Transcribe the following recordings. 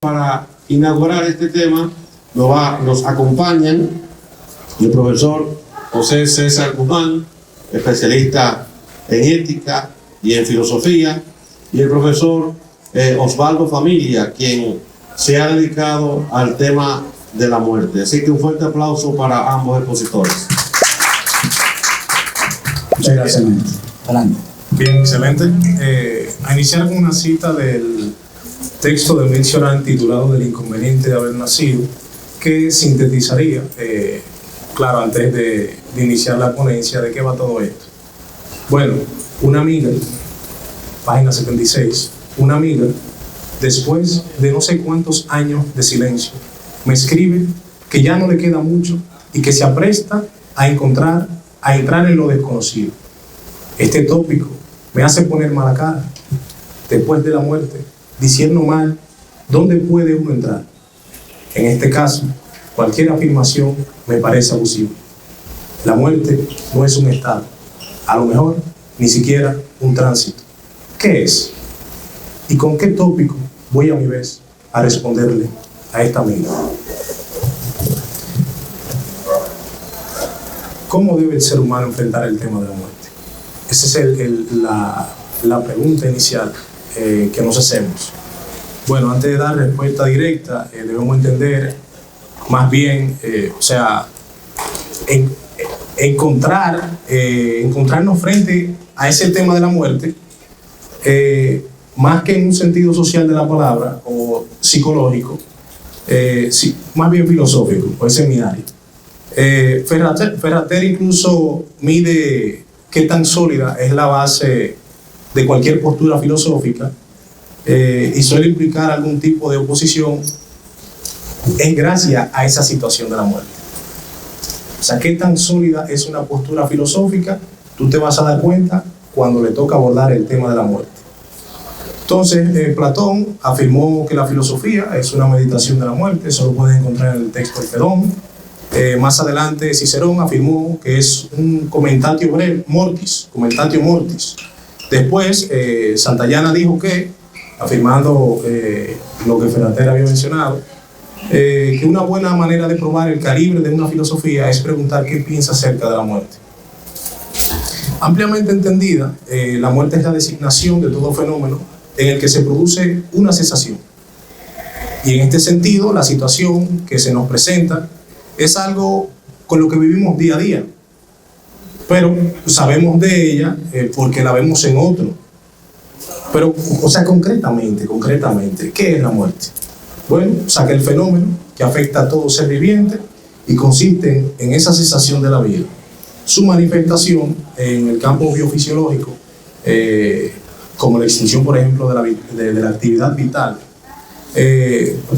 Para inaugurar este tema nos acompañan el profesor José César Guzmán, especialista en ética y en filosofía, y el profesor Osvaldo Familia, quien se ha dedicado al tema de la muerte. Así que un fuerte aplauso para ambos expositores. Muchas gracias. Adelante. Bien, excelente. A iniciar con una cita del texto de Emile Cioran titulado Del inconveniente de haber nacido, que sintetizaría, claro, antes de iniciar la ponencia, de qué va todo esto. Bueno, una amiga, página 76, una amiga, después de no sé cuántos años de silencio, me escribe que ya no le queda mucho y que se apresta a entrar en lo desconocido. Este tópico me hace poner mala cara. Después de la muerte, diciendo mal, ¿dónde puede uno entrar? En este caso, cualquier afirmación me parece abusiva. La muerte no es un estado, a lo mejor ni siquiera un tránsito. ¿Qué es? ¿Y con qué tópico voy a mi vez a responderle a esta amiga? ¿Cómo debe el ser humano enfrentar el tema de la muerte? Esa es la pregunta inicial que nos hacemos. Bueno, antes de dar respuesta directa, debemos entender más bien, encontrarnos frente a ese tema de la muerte, más que en un sentido social de la palabra o psicológico, sí, más bien filosófico, pues ese es mi área. Ferrater incluso mide qué tan sólida es la base de cualquier postura filosófica, y suele implicar algún tipo de oposición en gracia a esa situación de la muerte. O sea, qué tan sólida es una postura filosófica, tú te vas a dar cuenta cuando le toca abordar el tema de la muerte. Entonces, Platón afirmó que la filosofía es una meditación de la muerte, eso lo puedes encontrar en el texto de Fedón. Más adelante, Cicerón afirmó que es un comentatio mortis. Después, Santayana dijo que, afirmando lo que Ferrater había mencionado, que una buena manera de probar el calibre de una filosofía es preguntar qué piensa acerca de la muerte. Ampliamente entendida, la muerte es la designación de todo fenómeno en el que se produce una cesación. Y en este sentido, la situación que se nos presenta es algo con lo que vivimos día a día, pero sabemos de ella porque la vemos en otro. Pero, concretamente, ¿qué es la muerte? Bueno, que el fenómeno que afecta a todo ser viviente y consiste en esa cesación de la vida. Su manifestación en el campo biofisiológico, como la extinción, por ejemplo, de la actividad vital,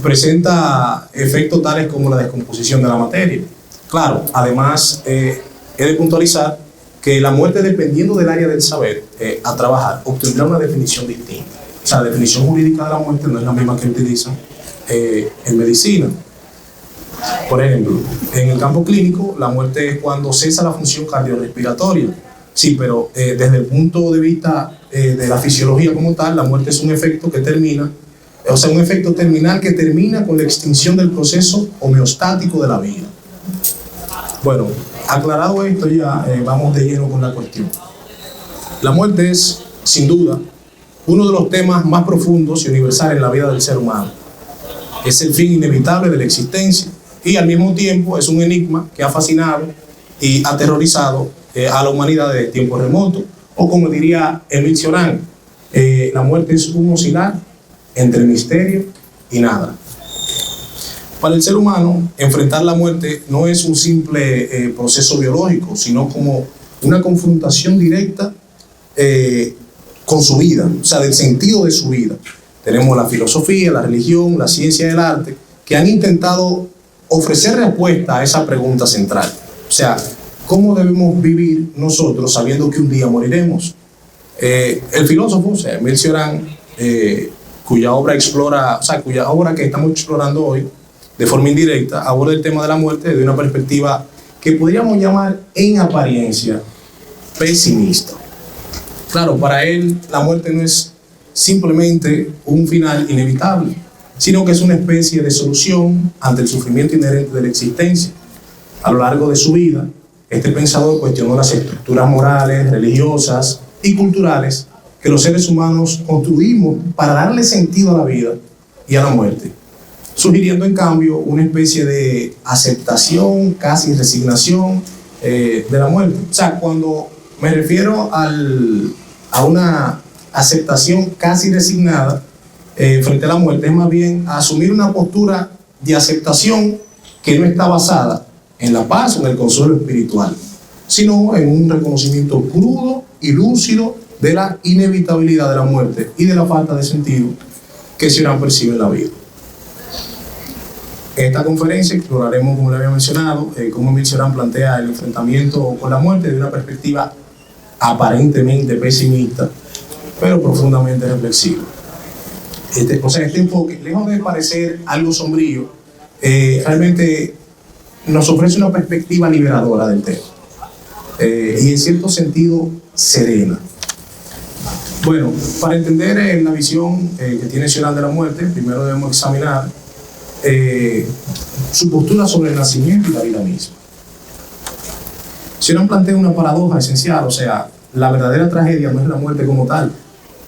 presenta efectos tales como la descomposición de la materia. Claro, además, he de puntualizar que la muerte, dependiendo del área del saber a trabajar, obtendrá una definición distinta. O sea, la definición jurídica de la muerte no es la misma que utilizan en medicina. Por ejemplo, en el campo clínico, la muerte es cuando cesa la función cardiorrespiratoria. Sí, pero desde el punto de vista de la fisiología como tal, la muerte es un efecto que termina, un efecto terminal que termina con la extinción del proceso homeostático de la vida. Bueno, aclarado esto ya, vamos de lleno con la cuestión. La muerte es, sin duda, uno de los temas más profundos y universales en la vida del ser humano. Es el fin inevitable de la existencia y al mismo tiempo es un enigma que ha fascinado y aterrorizado a la humanidad desde tiempos remotos, o como diría Emile Cioran, la muerte es un oscilar entre misterio y nada. Para el ser humano, enfrentar la muerte no es un simple proceso biológico, sino como una confrontación directa con su vida, o sea, del sentido de su vida. Tenemos la filosofía, la religión, la ciencia y el arte, que han intentado ofrecer respuesta a esa pregunta central. O sea, ¿cómo debemos vivir nosotros sabiendo que un día moriremos? El filósofo, Emile Cioran, cuya obra que estamos explorando hoy, de forma indirecta, aborda el tema de la muerte desde una perspectiva que podríamos llamar, en apariencia, pesimista. Claro, para él la muerte no es simplemente un final inevitable, sino que es una especie de solución ante el sufrimiento inherente de la existencia. A lo largo de su vida, este pensador cuestionó las estructuras morales, religiosas y culturales que los seres humanos construimos para darle sentido a la vida y a la muerte, sugiriendo en cambio una especie de aceptación, casi resignación de la muerte. O sea, cuando me refiero a una aceptación casi resignada frente a la muerte, es más bien a asumir una postura de aceptación que no está basada en la paz o en el consuelo espiritual, sino en un reconocimiento crudo y lúcido de la inevitabilidad de la muerte y de la falta de sentido que Cioran percibe en la vida. En esta conferencia exploraremos, como le había mencionado, cómo Cioran plantea el enfrentamiento con la muerte de una perspectiva aparentemente pesimista, pero profundamente reflexiva. Este enfoque, lejos de parecer algo sombrío, realmente nos ofrece una perspectiva liberadora del tema y en cierto sentido serena. Bueno, para entender la visión que tiene Cioran de la muerte, primero debemos examinar su postura sobre el nacimiento y la vida misma. Cioran plantea una paradoja esencial, o sea, la verdadera tragedia no es la muerte como tal,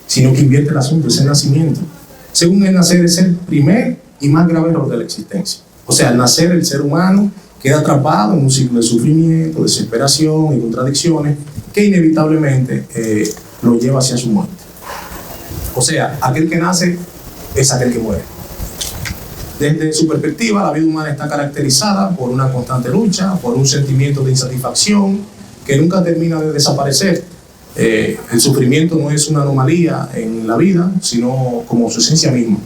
sino que invierte el asunto, es el nacimiento. Según el nacer es el primer y más grave error de la existencia. O sea, al nacer el ser humano queda atrapado en un ciclo de sufrimiento, desesperación y contradicciones que inevitablemente lo lleva hacia su muerte. O sea, aquel que nace es aquel que muere. Desde su perspectiva, la vida humana está caracterizada por una constante lucha, por un sentimiento de insatisfacción que nunca termina de desaparecer. El sufrimiento no es una anomalía en la vida, sino como su esencia misma.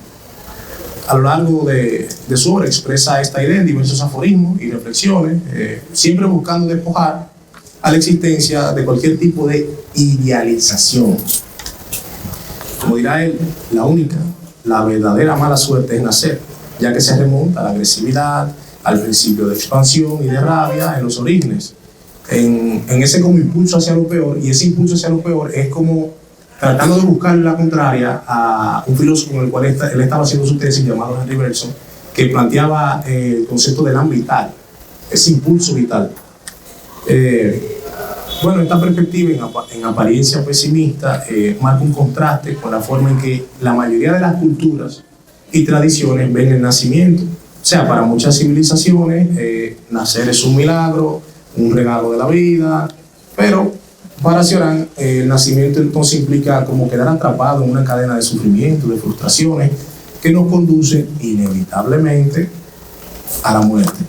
A lo largo de su obra expresa esta idea en diversos aforismos y reflexiones, siempre buscando despojar a la existencia de cualquier tipo de idealización. Como dirá él, la verdadera mala suerte es nacer, ya que se remonta a la agresividad, al principio de expansión y de rabia en los orígenes, en ese como impulso hacia lo peor, y ese impulso hacia lo peor es como tratando de buscar la contraria a un filósofo con el cual él estaba haciendo su tesis llamado Henry Bergson, que planteaba el concepto del âme vital, ese impulso vital. Bueno, esta perspectiva en apariencia pesimista marca un contraste con la forma en que la mayoría de las culturas y tradiciones ven el nacimiento. O sea, para muchas civilizaciones nacer es un milagro, un regalo de la vida, pero para Cioran el nacimiento entonces implica como quedar atrapado en una cadena de sufrimiento, de frustraciones que nos conducen inevitablemente a la muerte.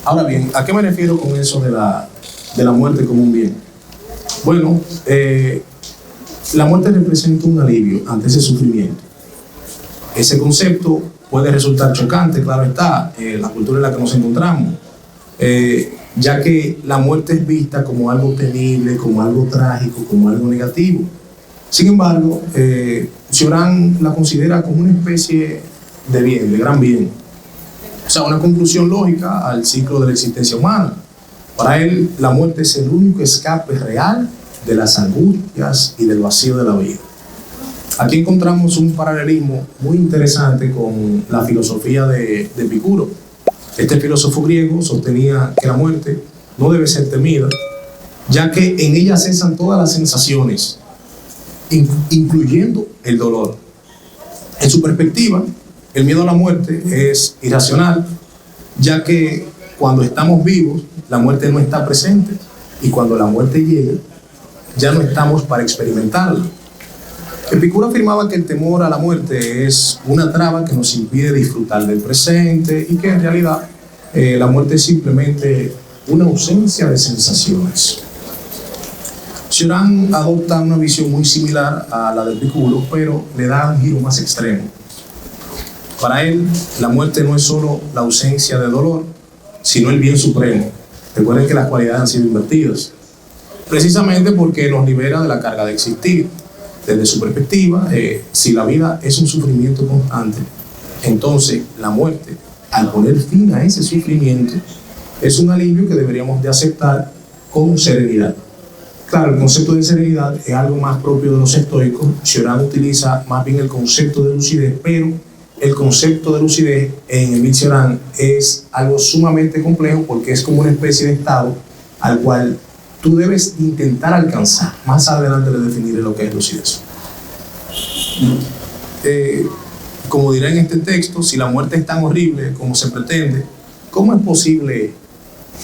Ahora bien, ¿a qué me refiero con eso de la muerte como un bien? Bueno, la muerte representa un alivio ante ese sufrimiento. Ese concepto puede resultar chocante, claro está, en la cultura en la que nos encontramos, ya que la muerte es vista como algo temible, como algo trágico, como algo negativo. Sin embargo, Cioran la considera como una especie de bien, de gran bien. O sea, una conclusión lógica al ciclo de la existencia humana. Para él, la muerte es el único escape real de las angustias y del vacío de la vida. Aquí encontramos un paralelismo muy interesante con la filosofía de Epicuro. Este filósofo griego sostenía que la muerte no debe ser temida, ya que en ella cesan todas las sensaciones, incluyendo el dolor. En su perspectiva, el miedo a la muerte es irracional, ya que cuando estamos vivos, la muerte no está presente, y cuando la muerte llega, ya no estamos para experimentarla. Epicuro afirmaba que el temor a la muerte es una traba que nos impide disfrutar del presente y que en realidad la muerte es simplemente una ausencia de sensaciones. Cioran adopta una visión muy similar a la de Epicuro, pero le da un giro más extremo. Para él, la muerte no es solo la ausencia de dolor, sino el bien supremo. Recuerden que las cualidades han sido invertidas, precisamente porque nos libera de la carga de existir. Desde su perspectiva, si la vida es un sufrimiento constante, entonces la muerte, al poner fin a ese sufrimiento, es un alivio que deberíamos de aceptar con serenidad. Claro, el concepto de serenidad es algo más propio de los estoicos. Cioran utiliza más bien el concepto de lucidez, pero el concepto de lucidez en Emile Cioran es algo sumamente complejo porque es como una especie de estado al cual tú debes intentar alcanzar. Más adelante le definiré lo que es lucidez. Como dirá en este texto, si la muerte es tan horrible como se pretende, ¿cómo es posible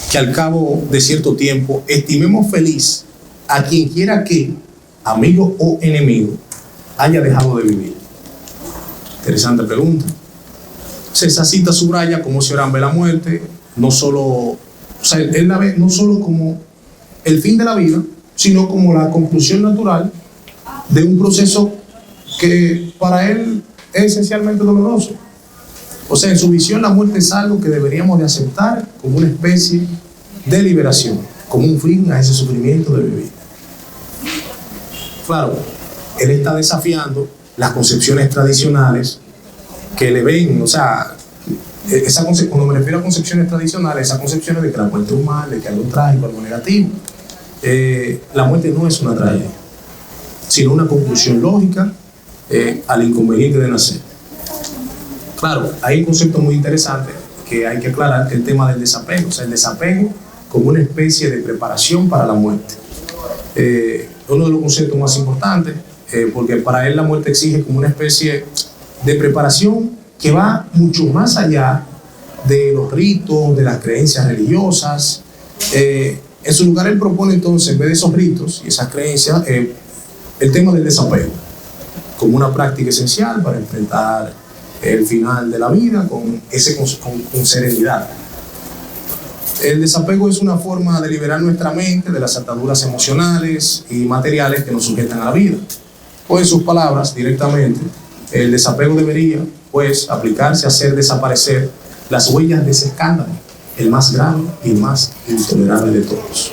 que al cabo de cierto tiempo estimemos feliz a quien quiera que, amigo o enemigo, haya dejado de vivir? Interesante pregunta. Esa cita subraya cómo Cioran ve la muerte, no solo, él la ve no solo como el fin de la vida, sino como la conclusión natural de un proceso que para él es esencialmente doloroso. O sea, en su visión la muerte es algo que deberíamos de aceptar como una especie de liberación, como un fin a ese sufrimiento de vivir. Claro, él está desafiando las concepciones tradicionales que le ven, o sea, cuando me refiero a concepciones tradicionales, esas concepciones de que la muerte es un mal, de que algo trágico, algo negativo. La muerte no es una tragedia, sino una conclusión lógica al inconveniente de nacer. Claro, hay un concepto muy interesante que hay que aclarar, que es el tema del desapego, o sea, el desapego como una especie de preparación para la muerte. Uno de los conceptos más importantes, porque para él la muerte exige como una especie de preparación que va mucho más allá de los ritos, de las creencias religiosas. En su lugar él propone entonces, en vez de esos ritos y esas creencias, el tema del desapego como una práctica esencial para enfrentar el final de la vida con serenidad. El desapego es una forma de liberar nuestra mente de las ataduras emocionales y materiales que nos sujetan a la vida. O en sus palabras, directamente, el desapego debería, pues, aplicarse a hacer desaparecer las huellas de ese escándalo, el más grave y el más intolerable de todos.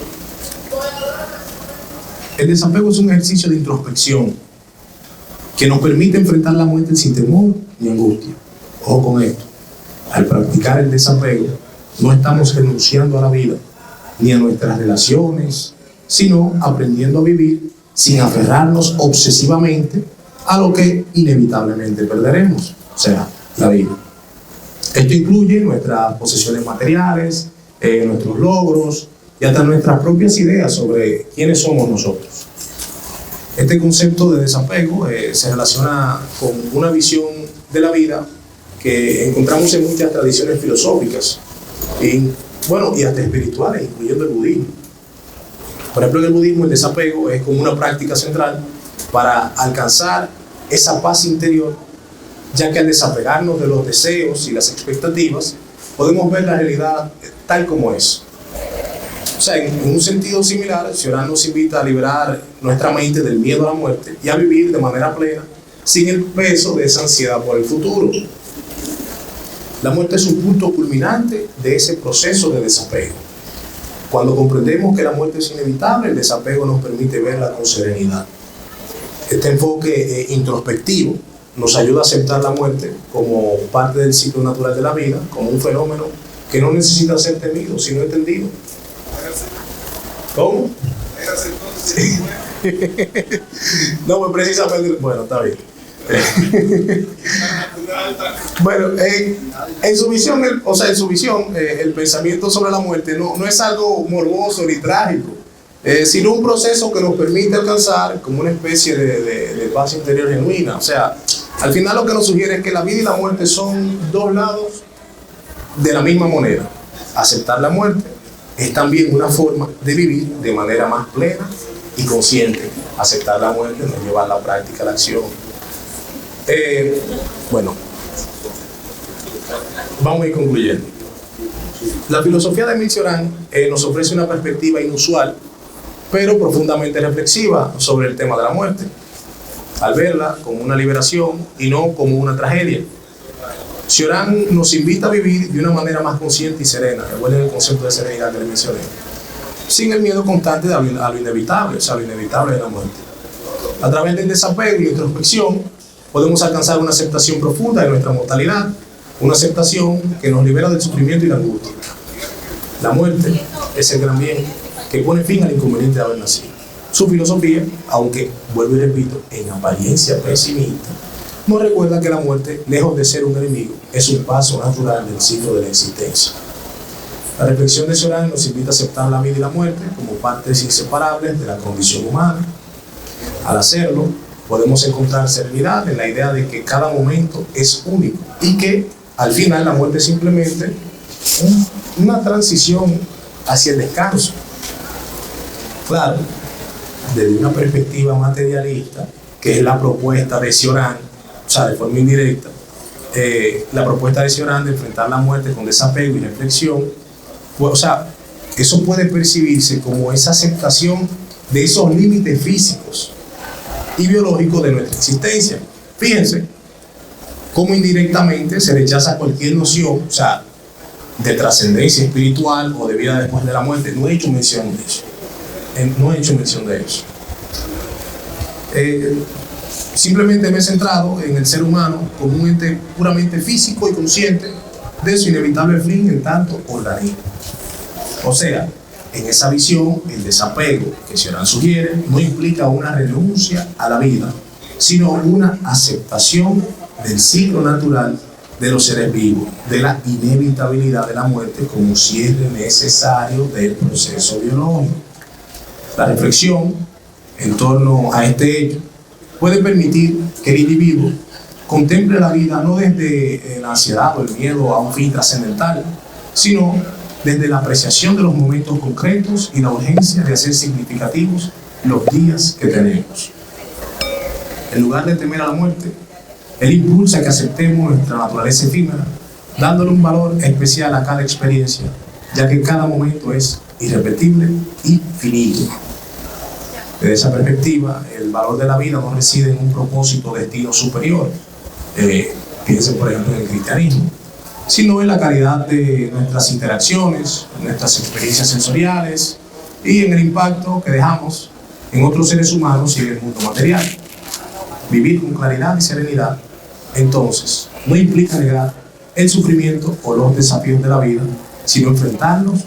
El desapego es un ejercicio de introspección que nos permite enfrentar la muerte sin temor ni angustia. Ojo con esto, al practicar el desapego no estamos renunciando a la vida ni a nuestras relaciones, sino aprendiendo a vivir sin aferrarnos obsesivamente a lo que inevitablemente perderemos, o sea, la vida. Esto incluye nuestras posesiones materiales, nuestros logros y hasta nuestras propias ideas sobre quiénes somos nosotros. Este concepto de desapego se relaciona con una visión de la vida que encontramos en muchas tradiciones filosóficas y hasta espirituales, incluyendo el budismo. Por ejemplo, en el budismo el desapego es como una práctica central para alcanzar esa paz interior, ya que al desapegarnos de los deseos y las expectativas podemos ver la realidad tal como es. O sea, en un sentido similar, Cioran nos invita a liberar nuestra mente del miedo a la muerte y a vivir de manera plena sin el peso de esa ansiedad por el futuro. La muerte es un punto culminante de ese proceso de desapego. Cuando comprendemos que la muerte es inevitable, el desapego nos permite verla con serenidad. Este enfoque introspectivo nos ayuda a aceptar la muerte como parte del ciclo natural de la vida, como un fenómeno que no necesita ser temido, sino entendido. ¿Cómo? No, pues precisamente, bueno, está bien. Bueno, en su visión, el pensamiento sobre la muerte no es algo morboso ni trágico, sino un proceso que nos permite alcanzar como una especie de paz interior genuina. O sea, al final lo que nos sugiere es que la vida y la muerte son dos lados de la misma moneda. Aceptar la muerte es también una forma de vivir de manera más plena y consciente. Aceptar la muerte nos lleva a la práctica, a la acción. Vamos a ir concluyendo. La filosofía de Emile Cioran nos ofrece una perspectiva inusual, pero profundamente reflexiva sobre el tema de la muerte, al verla como una liberación y no como una tragedia. Cioran nos invita a vivir de una manera más consciente y serena, recuerden el concepto de serenidad que les mencioné, sin el miedo constante a lo inevitable, o sea, lo inevitable de la muerte. A través del desapego y la introspección podemos alcanzar una aceptación profunda de nuestra mortalidad, una aceptación que nos libera del sufrimiento y la angustia. La muerte es el gran bien que pone fin al inconveniente de haber nacido. Su filosofía, aunque vuelvo y repito, en apariencia pesimista, nos recuerda que la muerte, lejos de ser un enemigo, es un paso natural del ciclo de la existencia. La reflexión de Cioran nos invita a aceptar la vida y la muerte como partes inseparables de la condición humana. Al hacerlo, podemos encontrar serenidad en la idea de que cada momento es único y que al final la muerte es simplemente una transición hacia el descanso. Claro, desde una perspectiva materialista, que es la propuesta de Cioran, o sea, de forma indirecta, la propuesta de Cioran de enfrentar la muerte con desapego y reflexión, pues, o sea, eso puede percibirse como esa aceptación de esos límites físicos y biológicos de nuestra existencia. Fíjense cómo indirectamente se rechaza cualquier noción, o sea, de trascendencia espiritual o de vida después de la muerte. No he hecho mención de eso. No he hecho mención de eso. Simplemente me he centrado en el ser humano como un ente puramente físico y consciente de su inevitable fin en tanto organismo. O sea, en esa visión, el desapego que Cioran sugiere no implica una renuncia a la vida, sino una aceptación del ciclo natural de los seres vivos, de la inevitabilidad de la muerte como cierre necesario del proceso biológico. La reflexión en torno a este hecho puede permitir que el individuo contemple la vida no desde la ansiedad o el miedo a un fin trascendental, sino desde la apreciación de los momentos concretos y la urgencia de hacer significativos los días que tenemos. En lugar de temer a la muerte, él impulsa que aceptemos nuestra naturaleza efímera, dándole un valor especial a cada experiencia, ya que cada momento es irrepetible y finito. Desde esa perspectiva, el valor de la vida no reside en un propósito de destino superior, piensen por ejemplo en el cristianismo, sino en la calidad de nuestras interacciones, nuestras experiencias sensoriales y en el impacto que dejamos en otros seres humanos y en el mundo material. Vivir con claridad y serenidad, entonces, no implica negar el sufrimiento o los desafíos de la vida, sino enfrentarlos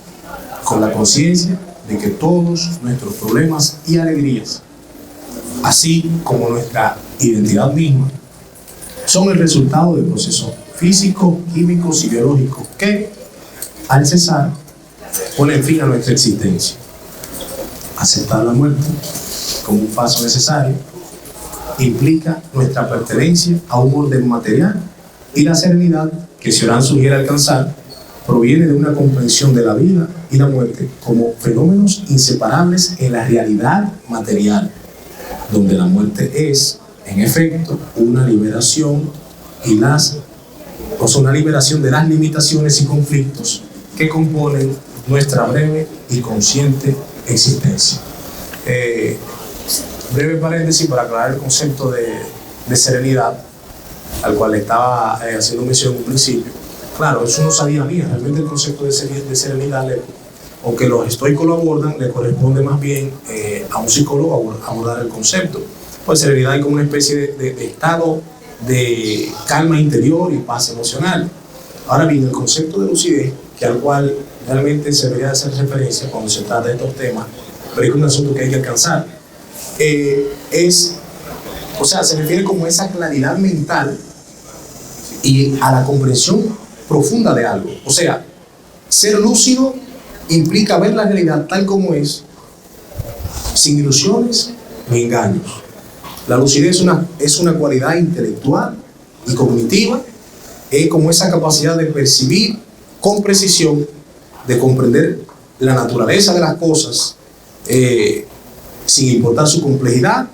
con la conciencia de que todos nuestros problemas y alegrías, así como nuestra identidad misma, son el resultado de procesos físicos, químicos y biológicos que, al cesar, ponen fin a nuestra existencia. Aceptar la muerte como un paso necesario implica nuestra pertenencia a un orden material, y la serenidad que Cioran sugiere alcanzar proviene de una comprensión de la vida y la muerte como fenómenos inseparables en la realidad material, donde la muerte es, en efecto, una liberación una liberación de las limitaciones y conflictos que componen nuestra breve y consciente existencia. Breve paréntesis para aclarar el concepto de serenidad, al cual estaba haciendo mención en un principio. Claro, eso no sabía mía. Realmente el concepto de serenidad, aunque los estoicos lo abordan, le corresponde más bien a un psicólogo abordar el concepto. Pues serenidad es como una especie de estado de calma interior y paz emocional. Ahora bien, el concepto de lucidez, que al cual realmente se debería hacer referencia cuando se trata de estos temas, pero es un asunto que hay que alcanzar, se refiere como esa claridad mental y a la comprensión profunda de algo. O sea, ser lúcido implica ver la realidad tal como es, sin ilusiones ni engaños. La lucidez es una cualidad intelectual y cognitiva, es como esa capacidad de percibir con precisión, de comprender la naturaleza de las cosas, sin importar su complejidad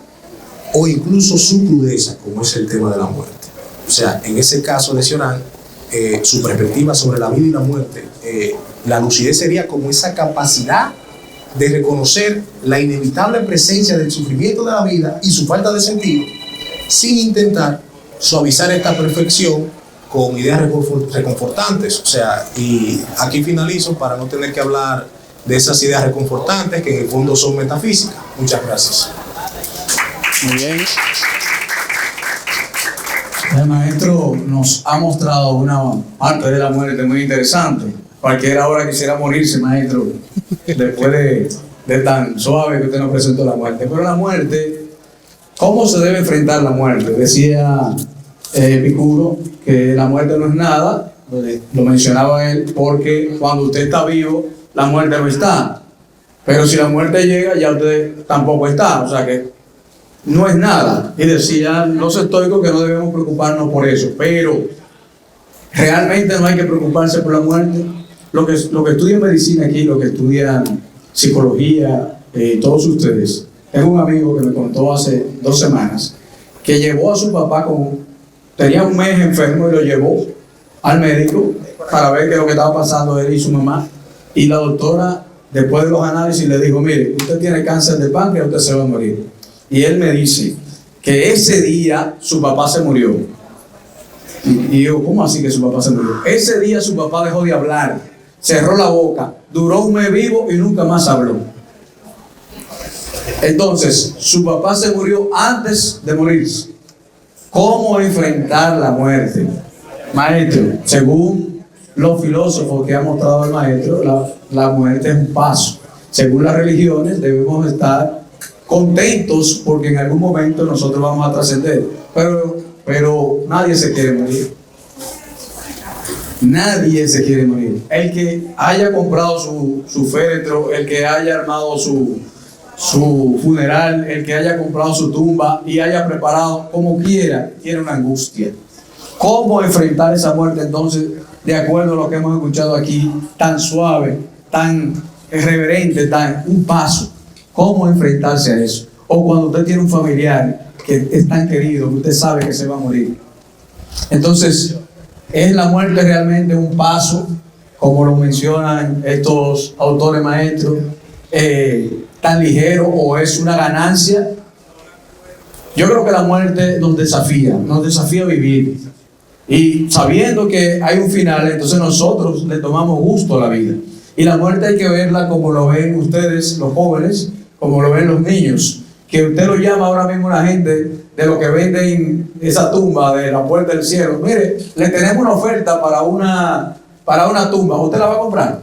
o incluso su crudeza, como es el tema de la muerte. O sea, en ese caso de Cioran, su perspectiva sobre la vida y la muerte, la lucidez sería como esa capacidad de reconocer la inevitable presencia del sufrimiento de la vida y su falta de sentido, sin intentar suavizar esta perfección con ideas reconfortantes. O sea, y aquí finalizo para no tener que hablar de esas ideas reconfortantes que en el fondo son metafísicas. Muchas gracias. Muy bien. El maestro nos ha mostrado una parte de la muerte muy interesante. Cualquiera hora quisiera morirse, maestro, después de tan suave que usted nos presentó la muerte. Pero la muerte, ¿cómo se debe enfrentar la muerte? Decía Epicuro, que la muerte no es nada, lo mencionaba él, porque cuando usted está vivo, la muerte no está. Pero si la muerte llega, ya usted tampoco está, o sea que no es nada. Y decían los estoicos que no debemos preocuparnos por eso, pero realmente no hay que preocuparse por la muerte. Lo que estudian medicina aquí, lo que estudian psicología, todos ustedes, es un amigo que me contó hace 2 semanas que llevó a su papá tenía un mes enfermo y lo llevó al médico para ver qué es lo que estaba pasando él y su mamá. Y la doctora, después de los análisis, le dijo: mire, usted tiene cáncer de páncreas, usted se va a morir. Y él me dice que ese día su papá se murió. Y yo, ¿cómo así que su papá se murió? Ese día su papá dejó de hablar, cerró la boca, duró un mes vivo y nunca más habló. Entonces, su papá se murió antes de morirse. ¿Cómo enfrentar la muerte? Maestro, según los filósofos que ha mostrado el maestro, la muerte es un paso. Según las religiones, debemos estar contentos porque en algún momento nosotros vamos a trascender. Pero nadie se quiere morir. Nadie se quiere morir. El que haya comprado su féretro, el que haya armado su funeral, el que haya comprado su tumba y haya preparado como quiera, tiene una angustia. ¿Cómo enfrentar esa muerte entonces, de acuerdo a lo que hemos escuchado aquí, tan suave, tan reverente, un paso? ¿Cómo enfrentarse a eso? O cuando usted tiene un familiar que es tan querido, que usted sabe que se va a morir. Entonces, ¿es la muerte realmente un paso, como lo mencionan estos autores maestros, tan ligero, o es una ganancia? Yo creo que la muerte nos desafía a vivir. Y sabiendo que hay un final, entonces nosotros le tomamos gusto a la vida. Y la muerte hay que verla como lo ven ustedes, los jóvenes, como lo ven los niños. Que usted lo llama ahora mismo la gente de lo que venden esa tumba de la puerta del cielo. Mire, le tenemos una oferta para una tumba. ¿Usted la va a comprar?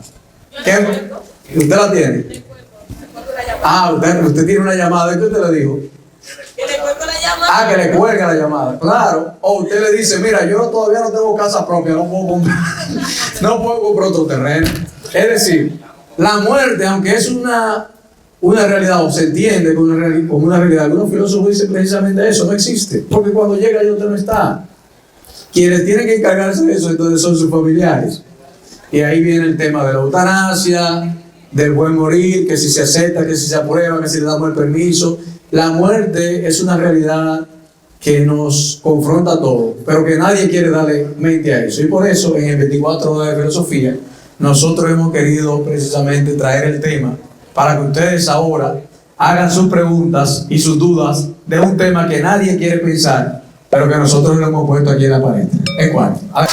¿Qué? ¿Usted la tiene? Usted tiene una llamada. ¿Qué usted le dijo? Que le cuelgue la llamada. Que le cuelgue la llamada, claro. O usted le dice: mira, yo todavía no tengo casa propia, no puedo comprar otro terreno. Es decir, la muerte, aunque es una realidad, o se entiende como una realidad, algunos filósofos dicen precisamente eso: no existe, porque cuando llega ya usted no está. Quienes tienen que encargarse de eso entonces son sus familiares. Y ahí viene el tema de la eutanasia, del buen morir, que si se acepta, que si se aprueba, que si le damos el permiso. La muerte es una realidad que nos confronta a todos, pero que nadie quiere darle mente a eso. Y por eso en el 24 horas de filosofía nosotros hemos querido precisamente traer el tema para que ustedes ahora hagan sus preguntas y sus dudas de un tema que nadie quiere pensar, pero que nosotros lo hemos puesto aquí en la pared. ¿En cuál? A ver.